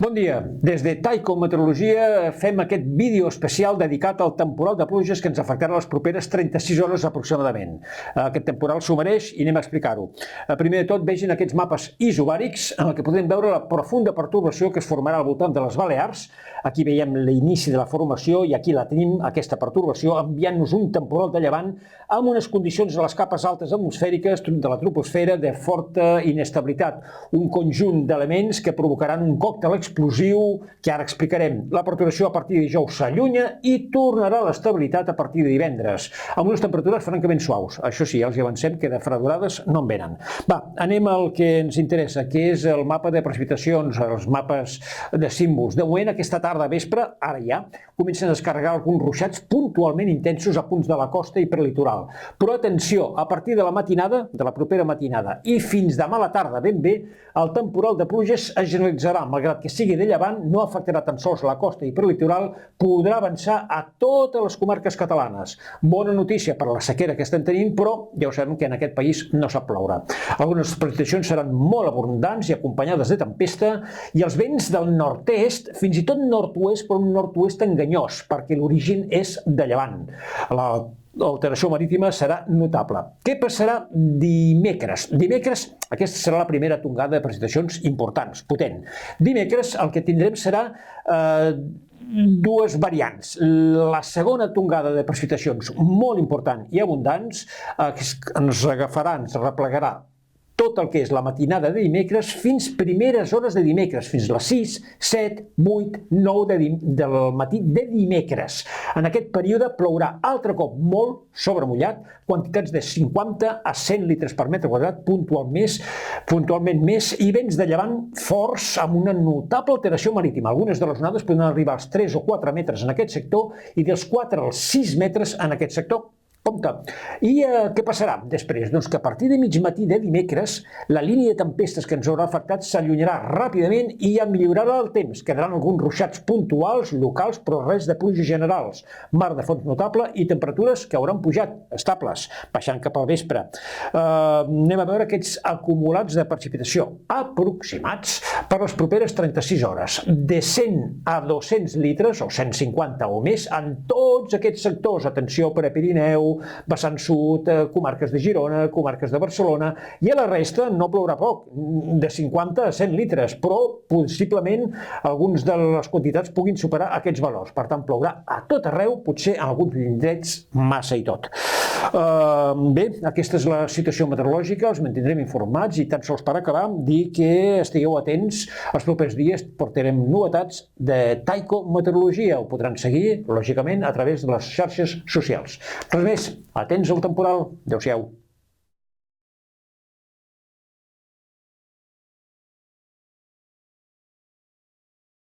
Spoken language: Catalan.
Bon dia. Des de Tyco Meteorologia fem aquest vídeo especial dedicat al temporal de pluges que ens afectarà les properes 36 hores aproximadament. Aquest temporal s'ho mereix i anem a explicar-ho. Primer de tot, vegin aquests mapes isobàrics en què podem veure la profunda pertorbació que es formarà al voltant de les Balears. Aquí veiem l'inici de la formació i aquí la tenim, aquesta pertorbació, enviant-nos un temporal de llevant amb unes condicions a les capes altes atmosfèriques de la troposfera de forta inestabilitat. Un conjunt d'elements que provocaran un còctel explosiu que ara explicarem. La perturbació a partir de dijous s'allunya i tornarà a l'estabilitat a partir de divendres, amb unes temperatures francament suaus. Això sí, els avancem que de fredorades no en venen. Va, anem al que ens interessa, que és el mapa de precipitacions, els mapes de símbols. De moment, aquesta tarda vespre, ara ja, comencen a descarregar alguns ruixats puntualment intensos a punts de la costa i prelitoral. Però atenció, a partir de la matinada, de la propera matinada, i fins demà a la tarda ben bé, el temporal de pluges es generalitzarà, malgrat que sigui de llevant, no afectarà tan sols la costa i prelitoral, podrà avançar a totes les comarques catalanes. Bona notícia per a la sequera que estem tenint, però ja ho sabem que en aquest país no sap ploure. Algunes precipitacions seran molt abundants i acompanyades de tempesta, i els vents del nord-est, fins i tot nord-oest, però un nord-oest enganyós, perquè l'origen és de llevant. L'alteració marítima serà notable. Què passarà dimecres? Dimecres, aquesta serà la primera tongada de precipitacions importants, potent. Dimecres el que tindrem serà dues variants. La segona tongada de precipitacions molt important i abundants ens agafarà, ens replegarà tot el que és la matinada de dimecres fins primeres hores de dimecres, fins les 6, 7, 8, 9 del matí de dimecres. En aquest període plourà altre cop molt sobremullat, quantitats de 50 a 100 litres per metre quadrat, puntualment més, i vents de llevant forts amb una notable alteració marítima. Algunes de les onades poden arribar als 3 o 4 metres en aquest sector i dels 4 als 6 metres en aquest sector. Compte. I què passarà després? Doncs que a partir de mig matí de dimecres la línia de tempestes que ens haurà afectat s'allunyarà ràpidament i ja millorarà el temps. Quedaran alguns ruixats puntuals, locals, però res de pluja generals. Mar de fons notable i temperatures que hauran pujat, estables, baixant cap al vespre. Anem a veure aquests acumulats de precipitació aproximats per les properes 36 hores. De 100 a 200 litres, o 150 o més, en tots aquests sectors. Atenció per a Pirineu, vessant sud, comarques de Girona, comarques de Barcelona, i a la resta no plourà poc, de 50 a 100 litres, però possiblement algunes de les quantitats puguin superar aquests valors. Per tant, plourà a tot arreu, potser en alguns indrets massa i tot. Bé, aquesta és la situació meteorològica, els mantindrem informats i tan sols per acabar dir que estigueu atents, els propers dies portarem novetats de Tyco Meteorologia, ho podran seguir, lògicament, a través de les xarxes socials. Res més, atents al temporal. Adéu-siau.